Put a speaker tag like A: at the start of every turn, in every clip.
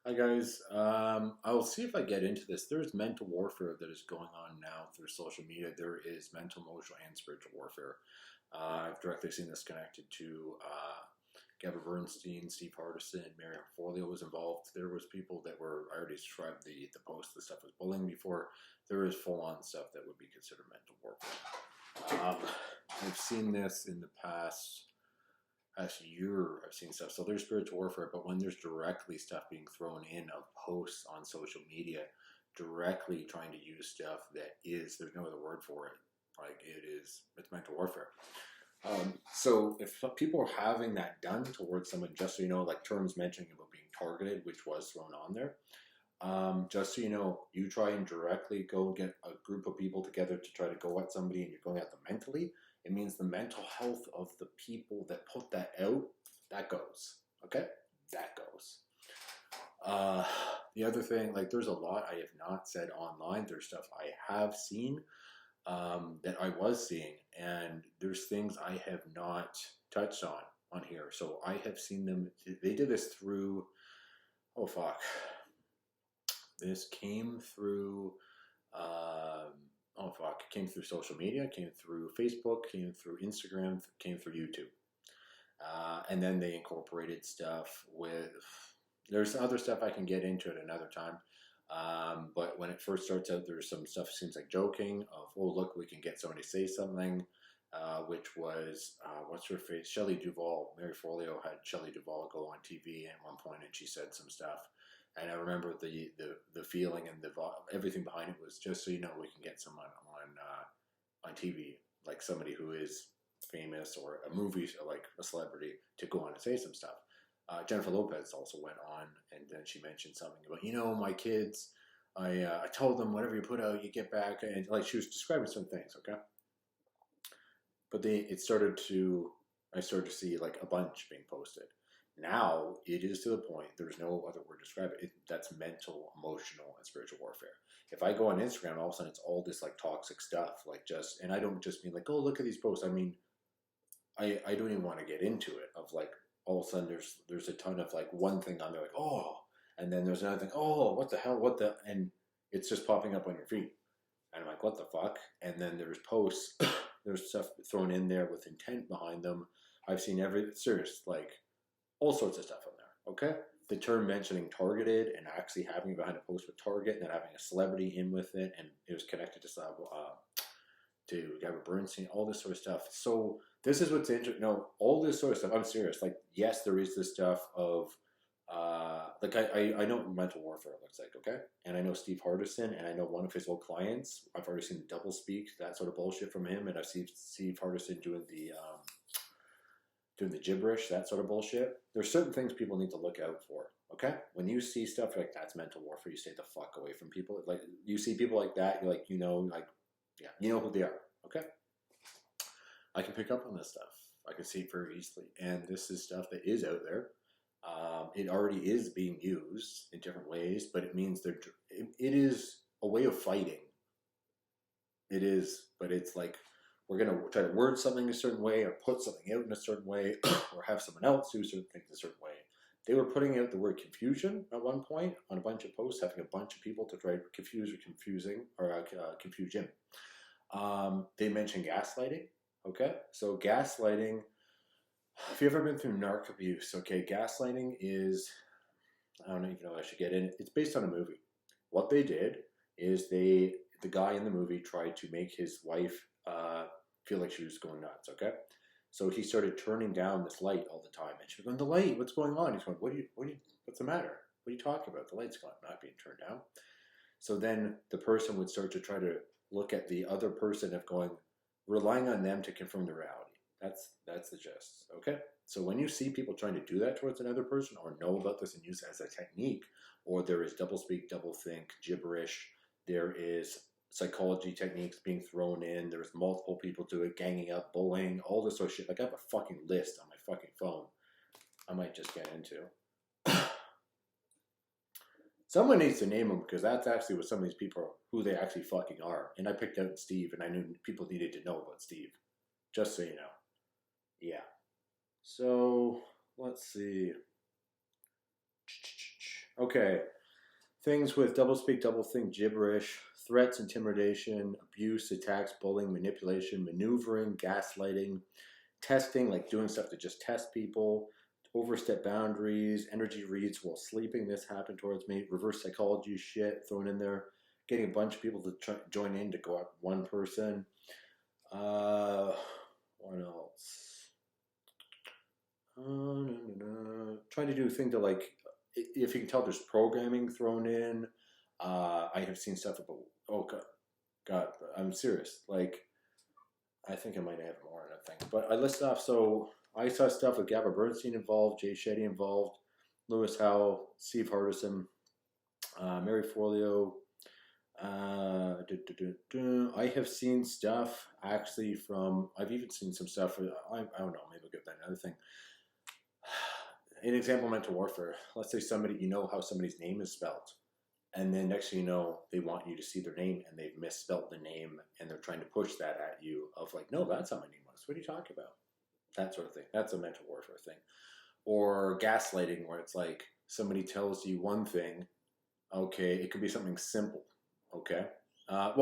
A: Hi guys. I'll see if I get into this. There's mental warfare that is going on now through social media. There is mental, emotional, and spiritual warfare. I've directly seen this connected to Gabby Bernstein, Steve Hardison, and Mary Forleo was involved. There was people that were I already described the post. The stuff was bullying before. There is full on stuff that would be considered mental warfare. I've seen this in the past year. I've seen stuff. So there's spiritual warfare, but when there's directly stuff being thrown in of posts on social media, directly trying to use stuff that is, there's no other word for it. Like it's mental warfare. So if people are having that done towards someone, just so you know, like terms mentioning about being targeted, which was thrown on there, just so you know, you try and directly go get a group of people together to try to go at somebody and you're going at them mentally, it means the mental health of the people that put that out, that goes. Okay? That goes. Uh, the other thing, like there's a lot I have not said online. There's stuff I have seen that I was seeing, and there's things I have not touched on here. So I have seen them. They did this through. Oh fuck! This came through. Oh fuck! It came through social media. Came through Facebook. Came through Instagram. Came through YouTube. And then they incorporated stuff with. There's other stuff I can get into at another time. But when it first starts out, there's some stuff seems like joking of, oh, look, we can get somebody to say something, which was, what's her face? Shelley Duvall. Mary Forleo had Shelley Duvall go on TV at one point and she said some stuff. And I remember the feeling and everything behind it was just so you know, we can get someone on TV, like somebody who is famous or a movie, like a celebrity, to go on and say some stuff. Jennifer Lopez also went on, and then she mentioned something about, my kids. I told them whatever you put out, you get back, and like she was describing some things, okay. But I started to see like a bunch being posted. Now it is to the point. There's no other word to describe it. That's mental, emotional, and spiritual warfare. If I go on Instagram, all of a sudden it's all this like toxic stuff, like and I don't just mean like, oh, look at these posts. I mean, I don't even want to get into it of like all of a sudden there's a ton of like one thing on there like, oh, and then there's another thing, oh, what the hell, and it's just popping up on your feed, and I'm like, what the fuck? And then there's posts, there's stuff thrown in there with intent behind them. I've seen serious, like all sorts of stuff on there. Okay, the term mentioning targeted and actually having it behind a post with Target and then having a celebrity in with it, and it was connected to Gabby Bernstein, all this sort of stuff. So this is what's interesting. No, all this sort of stuff. I'm serious. Like, yes, there is this stuff of, like I know what mental warfare looks like, okay? And I know Steve Hardison, and I know one of his old clients. I've already seen double speak, that sort of bullshit from him, and I've seen Steve Hardison doing the gibberish, that sort of bullshit. There's certain things people need to look out for. Okay, when you see stuff like that's mental warfare, you stay the fuck away from people. Like you see people like that, you're like, like, yeah, you know who they are. Okay, I can pick up on this stuff. I can see it very easily, and this is stuff that is out there. It already is being used in different ways, but it means it is a way of fighting. It is, but it's like we're going to try to word something a certain way or put something out in a certain way or have someone else do certain things a certain way. They were putting out the word confusion at one point on a bunch of posts, having a bunch of people to try to confuse him. They mentioned gaslighting. Okay, so gaslighting. Have you ever been through narc abuse? Okay, gaslighting is, I don't even know if I should get in. It's based on a movie. What they did is the guy in the movie tried to make his wife feel like she was going nuts. Okay, so he started turning down this light all the time, and she was going, "The light, what's going on?" He's going, what's the matter? What are you talking about? The light's not being turned down." So then the person would start to try to look at the other person of going, relying on them to confirm the reality. That's the gist. Okay. So when you see people trying to do that towards another person or know about this and use it as a technique, or there is double speak, double think, gibberish, there is psychology techniques being thrown in, there's multiple people do it, ganging up, bullying, all this sort of shit. Like I have a fucking list on my fucking phone I might just get into. Someone needs to name them because that's actually what some of these people are, who they actually fucking are. And I picked out Steve, and I knew people needed to know about Steve. Just so you know. Yeah. So let's see. Okay. Things with doublespeak, doublethink, gibberish, threats, intimidation, abuse, attacks, bullying, manipulation, maneuvering, gaslighting, testing, like doing stuff to just test people, overstep boundaries, energy reads while sleeping. This happened towards me. Reverse psychology shit thrown in there. Getting a bunch of people to join in to go up one person. What else? Trying to do things to like, if you can tell, there's programming thrown in. I have seen stuff about. Oh God, I'm serious. Like, I think I might have more in a thing, but I list off. So I saw stuff with Gabba Bernstein involved, Jay Shetty involved, Lewis Howell, Steve Hardison, Mary Forleo. I have seen stuff actually from. I've even seen some stuff. I don't know. Maybe I'll get that another thing. An example, mental warfare. Let's say somebody, you know how somebody's name is spelled, and then next thing you know, they want you to see their name, and they've misspelled the name, and they're trying to push that at you. Of like, no, that's how my name was. What are you talking about? That sort of thing. That's a mental warfare thing. Or gaslighting, where it's like somebody tells you one thing. Okay, it could be something simple. Okay. Okay. I don't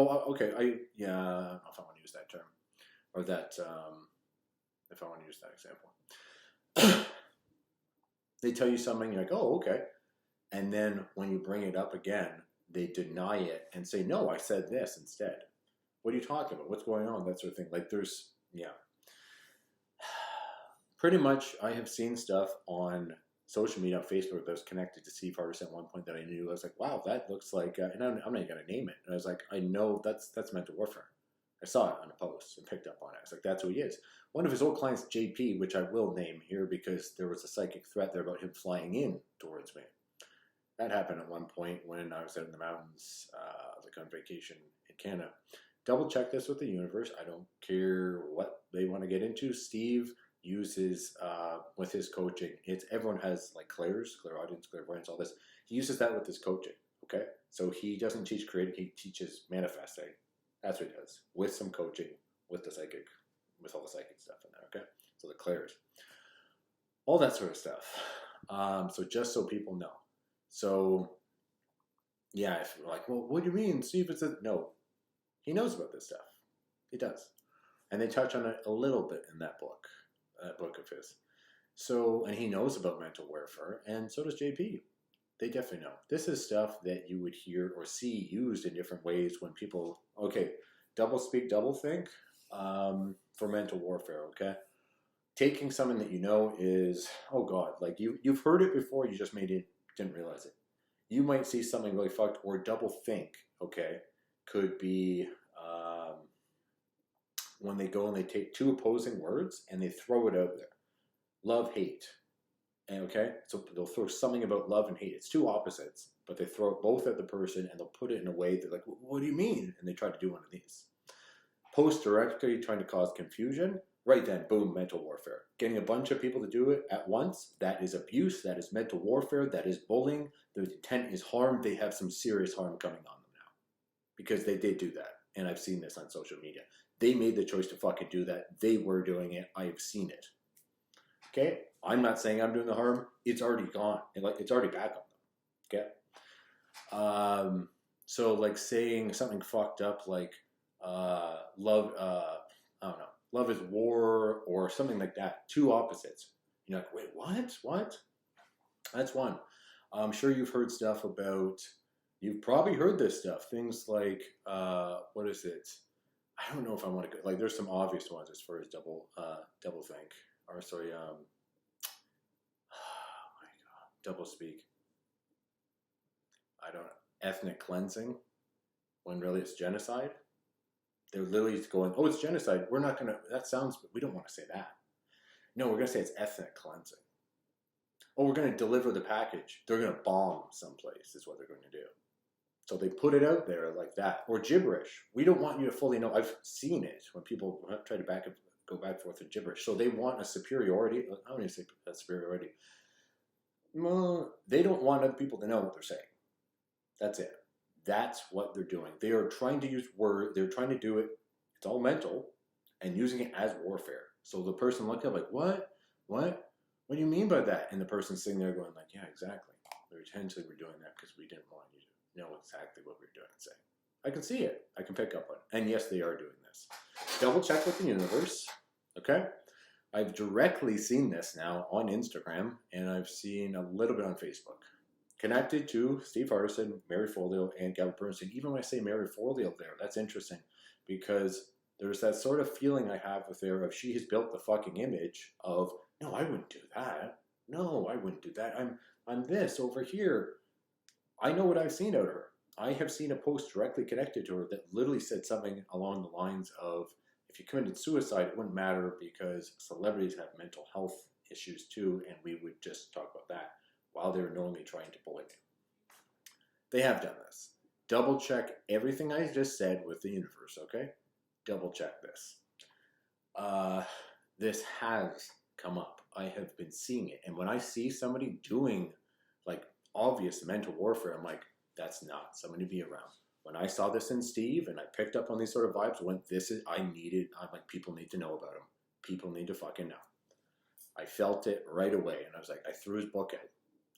A: know if I want to use that term or that. If I want to use that example, they tell you something, you're like, oh, okay, and then when you bring it up again, they deny it and say, no, I said this instead. What are you talking about? What's going on? That sort of thing. Like, there's, yeah. Pretty much, I have seen stuff on social media, on Facebook, that was connected to Steve Hardison at one point that I knew. I was like, wow, that looks like, and I'm not even going to name it. And I was like, I know that's mental warfare. I saw it on a post and picked up on it. I was like, that's who he is. One of his old clients, JP, which I will name here because there was a psychic threat there about him flying in towards me. That happened at one point when I was out in the mountains, like on vacation in Canada. Double check this with the universe. I don't care what they want to get into. Steve uses with his coaching. It's everyone has like clairaudience, clairvoyance, all this. He uses that with his coaching. Okay, so he doesn't teach creating. He teaches manifesting. That's what he does with some coaching with the psychic, with all the psychic stuff in there. Okay, so the clairs, all that sort of stuff. So just so people know. So yeah, if you're like, well, what do you mean? Steve is no, he knows about this stuff. He does, and they touch on it a little bit in that book of his. So, and he knows about mental warfare, and so does JP. They definitely know. This is stuff that you would hear or see used in different ways when people, okay, double speak, double think for mental warfare, okay? Taking something that you know is, oh God, like you've heard it before, you just didn't realize it. You might see something really fucked, or double think, okay? Could be when they go and they take two opposing words and they throw it out there. Love, hate. And okay, so they'll throw something about love and hate. It's two opposites, but they throw it both at the person and they'll put it in a way that like, what do you mean? And they try to do one of these. Post directly trying to cause confusion. Right then, boom, mental warfare. Getting a bunch of people to do it at once, that is abuse, that is mental warfare, that is bullying. The intent is harm. They have some serious harm coming on them now because they did do that. And I've seen this on social media. They made the choice to fucking do that. They were doing it. I have seen it. Okay? I'm not saying I'm doing the harm. It's already gone. It's already back on them. Okay? So like saying something fucked up like love, I don't know, love is war or something like that. Two opposites. You're like, wait, what? That's one. I'm sure you've heard stuff about, you've probably heard this stuff. Things like, what is it? I don't know if I want to go, like there's some obvious ones as far as double think. Or sorry, oh my God, double speak. I don't know. Ethnic cleansing, when really it's genocide. They're literally going, oh, it's genocide. We're not going to, that sounds, we don't want to say that. No, we're going to say it's ethnic cleansing. Oh, we're going to deliver the package. They're going to bomb someplace is what they're going to do. So they put it out there like that. Or gibberish. We don't want you to fully know. I've seen it when people try to go back and forth with gibberish. So they want a superiority. I don't even say a superiority. They don't want other people to know what they're saying. That's it. That's what they're doing. They are trying to use words. They're trying to do it. It's all mental and using it as warfare. So the person looking up like, what? What do you mean by that? And the person's sitting there going like, yeah, exactly. intentionally were doing that because we didn't want you to know exactly what we were doing and saying. I can see it. I can pick up on it. And yes, they are doing this. Double check with the universe. Okay? I've directly seen this now on Instagram, and I've seen a little bit on Facebook. Connected to Steve Hardison, Mary Forleo, and Gavin Bernstein. Even when I say Mary Forleo there, that's interesting because there's that sort of feeling I have with her of she has built the fucking image of, no, I wouldn't do that. No, I wouldn't do that. I'm this over here. I know what I've seen out of her. I have seen a post directly connected to her that literally said something along the lines of, if you committed suicide, it wouldn't matter because celebrities have mental health issues too, and we would just talk about that while they were knowingly trying to bully me. They have done this. Double check everything I just said with the universe, okay? Double check this. This has come up. I have been seeing it. And when I see somebody doing like obvious mental warfare, I'm like, that's not somebody to be around. When I saw this in Steve and I picked up on these sort of vibes, I'm like, people need to know about him. People need to fucking know. I felt it right away. And I was like, I threw his book out.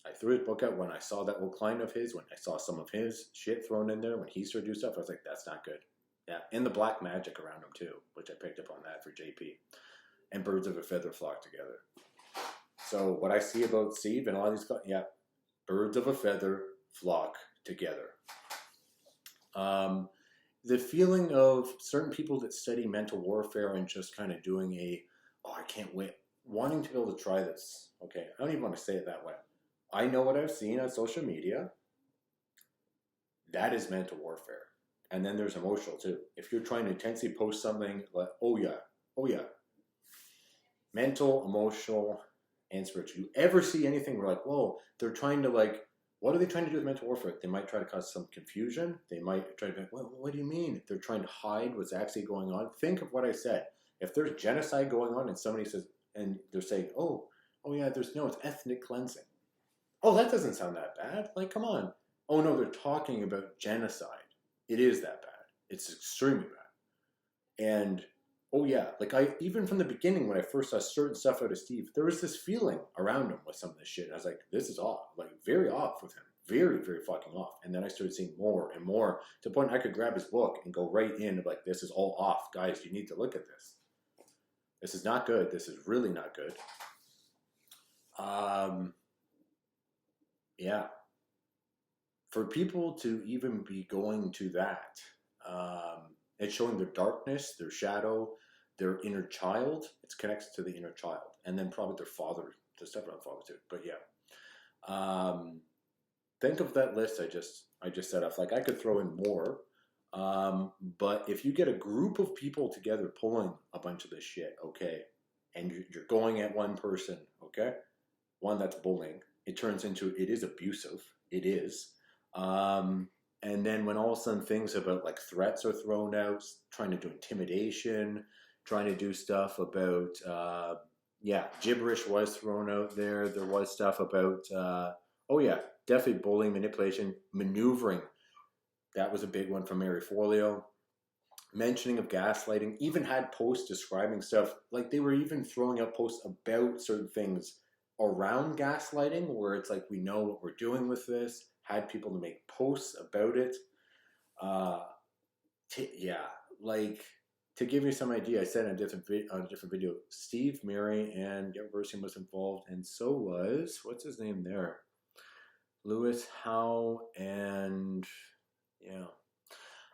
A: I threw his book out when I saw that old client of his, when I saw some of his shit thrown in there, when he started to do stuff, I was like, that's not good. Yeah, and the black magic around him too, which I picked up on that for JP. And birds of a feather flock together. So what I see about Steve and all these, yeah, birds of a feather flock together. The feeling of certain people that study mental warfare and just kind of doing I can't wait, wanting to be able to try this. Okay, I don't even want to say it that way. I know what I've seen on social media. That is mental warfare. And then there's emotional too. If you're trying to intensely post something like, oh yeah. Mental, emotional, and spiritual. You ever see anything where like, whoa, they're trying to like, what are they trying to do with mental warfare? They might try to cause some confusion. They might try to be like, what do you mean? They're trying to hide what's actually going on. Think of what I said. If there's genocide going on and somebody says, and they're saying, oh yeah, it's ethnic cleansing. Oh, that doesn't sound that bad. Like, come on. Oh no, they're talking about genocide. It is that bad. It's extremely bad. And oh yeah, like even from the beginning when I first saw certain stuff out of Steve, there was this feeling around him with some of this shit. And I was like, this is off. Like very off with him. Very, very fucking off. And then I started seeing more and more to the point I could grab his book and go right in and like, this is all off. Guys, you need to look at this. This is not good. This is really not good. Yeah. For people to even be going to that, it's showing their darkness, their shadow, their inner child. It's connected to the inner child. And then probably their father, their step-around father too. But yeah. Think of that list I just set off. Like I could throw in more. But if you get a group of people together pulling a bunch of this shit, okay, and you're going at one person, okay, one that's bullying, it turns into, it is abusive. It is. And then when all of a sudden things about like threats are thrown out, trying to do intimidation, trying to do stuff about, gibberish was thrown out there. There was stuff about, definitely bullying, manipulation, maneuvering. That was a big one from Mary Forleo. Mentioning of gaslighting, even had posts describing stuff, like they were even throwing out posts about certain things around gaslighting, where it's like, we know what we're doing with this, had people to make posts about it. To give you some idea, I said on a different video, Steve, Mary, and Gavin Bernstein was involved, and so was, what's his name there? Lewis Howe, and yeah.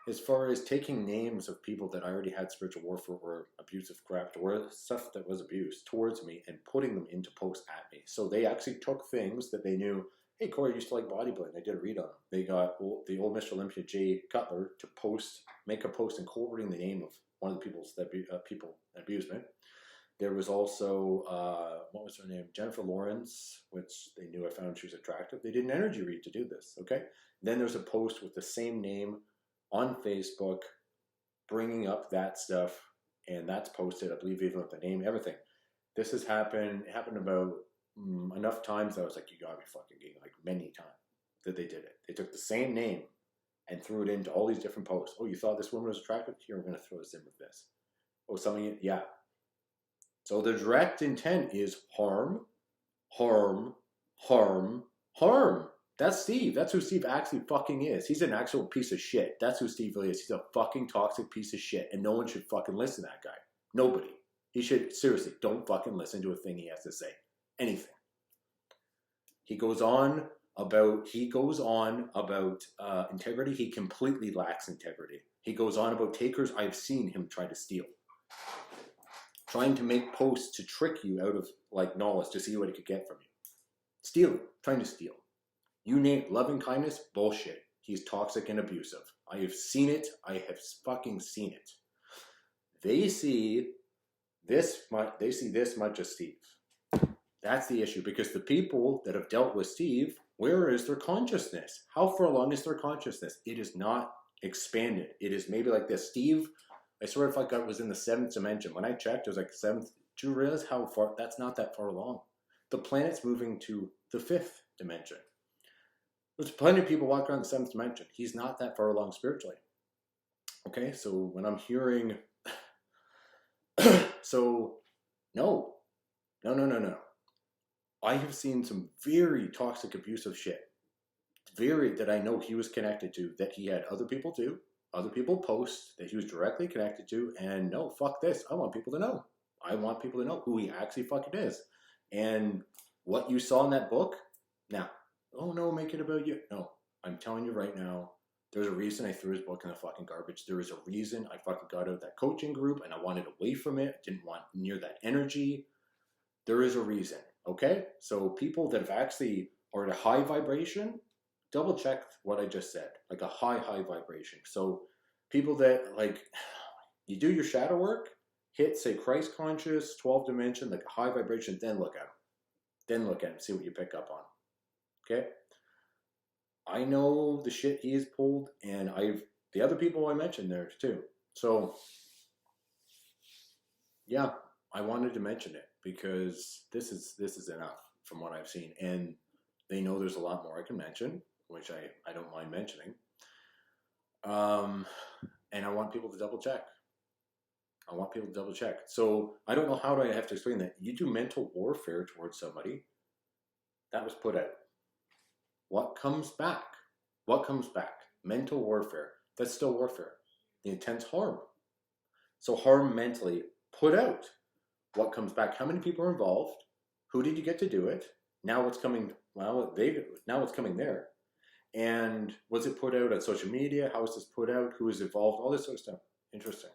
A: As far as taking names of people that I already had spiritual warfare or abusive crap or stuff that was abused towards me and putting them into posts at me. So they actually took things that they knew, hey, Corey used to like bodybuilding. I did a read on them. They got the old Mr. Olympia, Jay Cutler, to make a post incorporating the name of one of the people that abused me. There was also, what was her name? Jennifer Lawrence, which they knew I found she was attractive. They did an energy read to do this, okay? Then there's a post with the same name on Facebook, bringing up that stuff, and that's posted, I believe, even with the name, everything. This has happened. It happened about enough times that I was like, you gotta be fucking kidding, like many times that they did it. They took the same name and threw it into all these different posts. Oh, you thought this woman was attractive? Here, we're gonna throw this in with this. Oh, something, yeah. So the direct intent is harm, harm, harm, harm. That's Steve. That's who Steve actually fucking is. He's an actual piece of shit. That's who Steve really is. He's a fucking toxic piece of shit. And no one should fucking listen to that guy. Nobody. He should, seriously, don't fucking listen to a thing he has to say. Anything. He goes on about integrity. He completely lacks integrity. He goes on about takers. I've seen him try to steal. Trying to make posts to trick you out of like knowledge to see what he could get from you. Stealing. Trying to steal. You name loving kindness, bullshit. He's toxic and abusive. I have seen it. I have fucking seen it. They see this much of Steve. That's the issue, because the people that have dealt with Steve, where is their consciousness? How far along is their consciousness? It is not expanded. It is maybe like this. Steve, I swear if I got was in the 7th dimension. When I checked, it was like 7th. Do you realize how far? That's not that far along. The planet's moving to the 5th dimension. There's plenty of people walking around the 7th dimension. He's not that far along spiritually. Okay, so when I'm hearing, so no. I have seen some very toxic, abusive shit. That I know he was connected to, that he had other people do, other people post that he was directly connected to, and no, fuck this. I want people to know. I want people to know who he actually fucking is. And what you saw in that book, now, oh no, make it about you. No, I'm telling you right now, there's a reason I threw his book in the fucking garbage. There is a reason I fucking got out of that coaching group and I wanted away from it. I didn't want near that energy. There is a reason, okay? So people that have actually are at a high vibration, double check what I just said. Like a high vibration. So people that like, you do your shadow work, hit say Christ conscious, 12th dimension, like a high vibration, then look at them. Then look at him, see what you pick up on. Okay? I know the shit he has pulled, and the other people I mentioned there too. So, yeah, I wanted to mention it because this is enough from what I've seen, and they know there's a lot more I can mention, which I don't mind mentioning. And I want people to double check. So I don't know how do I have to explain that. You do mental warfare towards somebody. That was put out. What comes back? Mental warfare. That's still warfare. The intent's harm. So harm mentally put out. What comes back? How many people are involved? Who did you get to do it? Now what's coming? Well, now what's coming there? And was it put out on social media? How was this put out? Who is involved? All this sort of stuff. Interesting.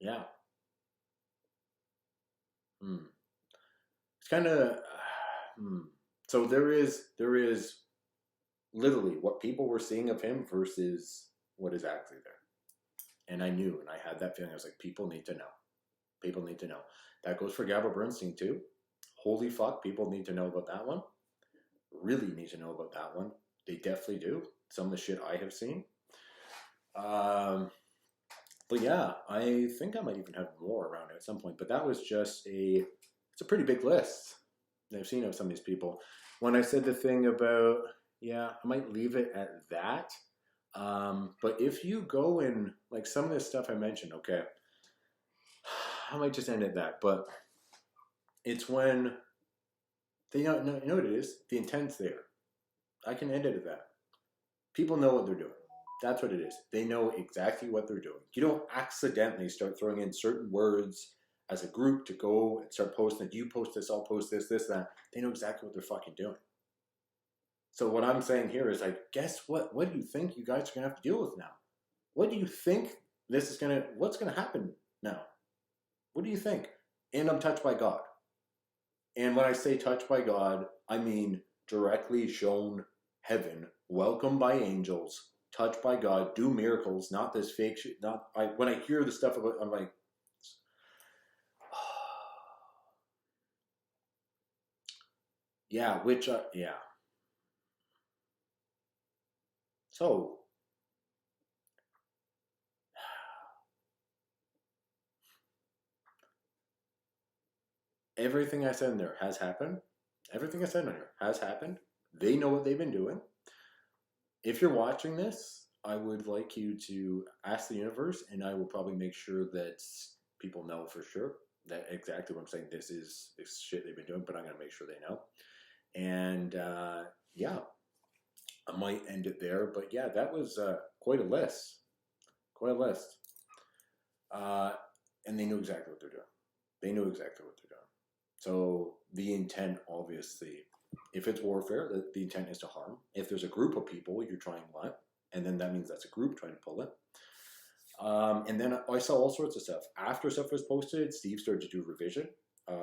A: Yeah. It's kind of. So there is literally what people were seeing of him versus what is actually there. And I knew, and I had that feeling. I was like, people need to know. People need to know. That goes for Gabrielle Bernstein too. Holy fuck, people need to know about that one. Really need to know about that one. They definitely do. Some of the shit I have seen. But yeah, I think I might even have more around it at some point. But that was just it's a pretty big list that I've seen of some of these people. When I said the thing about, yeah, I might leave it at that. But if you go in, like some of the stuff I mentioned, okay, I might just end at that. But it's when they know what it is. The intent's there. I can end it at that. People know what they're doing. That's what it is. They know exactly what they're doing. You don't accidentally start throwing in certain words as a group to go and start posting. You post this, I'll post this, that. They know exactly what they're fucking doing. So what I'm saying here is like, guess what? What do you think you guys are going to have to deal with now? What do you think what's going to happen now? What do you think? And I'm touched by God. And when I say touched by God, I mean directly shown heaven, welcomed by angels, touched by God, do miracles, not this fake shit. When I hear the stuff about, I'm like, yeah, yeah. So, everything I said in there has happened. Everything I said in there has happened. They know what they've been doing. If you're watching this, I would like you to ask the universe, and I will probably make sure that people know for sure that exactly what I'm saying. This is shit they've been doing, but I'm going to make sure they know. And yeah, I might end it there. But yeah, that was quite a list. Quite a list. Uh, and they knew exactly what they're doing. They knew exactly what they're doing. So the intent, obviously, if it's warfare, the intent is to harm. If there's a group of people, you're trying what? And then that means that's a group trying to pull it. And then I saw all sorts of stuff. After stuff was posted, Steve started to do revision.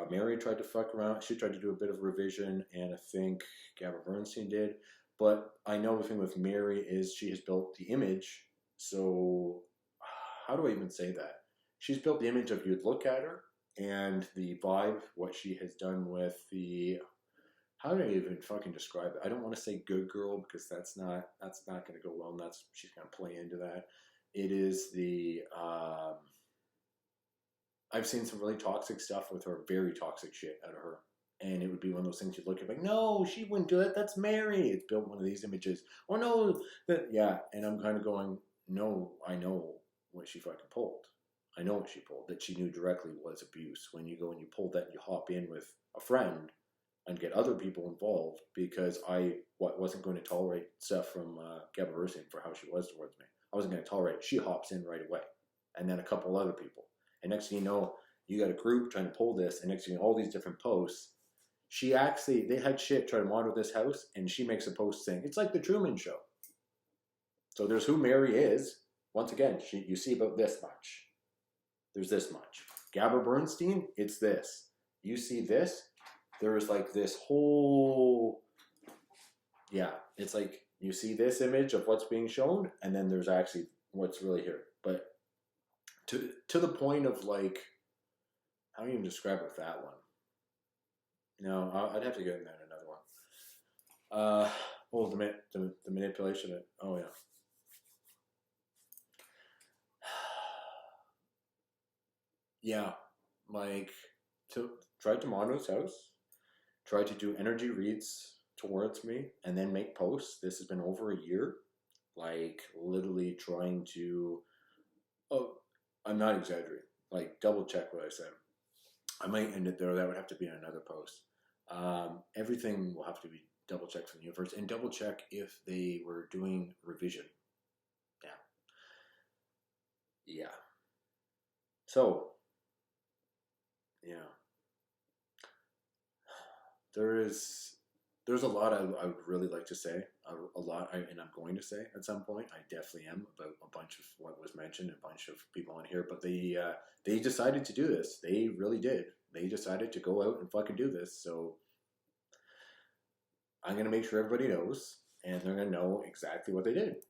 A: Mary tried to fuck around. She tried to do a bit of revision, and I think Gabby Bernstein did. But I know the thing with Mary is she has built the image. So how do I even say that? She's built the image of you'd look at her and the vibe, what she has done with the. How do I even fucking describe it? I don't want to say good girl because that's not going to go well, and that's she's going to play into that. It is the I've seen some really toxic stuff with her, very toxic shit out of her. And it would be one of those things you'd look at like, no, she wouldn't do it. That's Mary. It's built one of these images. Oh no, that yeah. And I'm kind of going, no, I know what she fucking pulled. I know what she pulled. That she knew directly was abuse. When you go and you pull that, and you hop in with a friend and get other people involved because I wasn't going to tolerate stuff from Gabby Bernstein for how she was towards me. I wasn't going to tolerate it. She hops in right away, and then a couple other people. And next thing you know, you got a group trying to pull this, and next thing you know, all these different posts. She actually, they had shit try to model this house, and she makes a post saying, it's like the Truman Show. So there's who Mary is. Once again, you see about this much. There's this much. Gabby Bernstein, it's this. You see this, there's like this whole, yeah, it's like you see this image of what's being shown, and then there's actually what's really here. But to the point of like, how do you even describe it with that one? No, I'd have to get in there another one. Well, the manipulation. Oh yeah. Yeah, like to try to monitor his house, try to do energy reads towards me, and then make posts. This has been over a year. Like literally trying to. Oh, I'm not exaggerating. Like double check what I said. I might end it there. That would have to be in another post. Everything will have to be double checked from the universe and double check if they were doing revision. Yeah. Yeah. So, yeah. There's a lot I would really like to say. A lot, and I'm going to say at some point. I definitely am about a bunch of what was mentioned, a bunch of people on here. But they decided to do this. They really did. They decided to go out and fucking do this. So I'm gonna make sure everybody knows, and they're gonna know exactly what they did.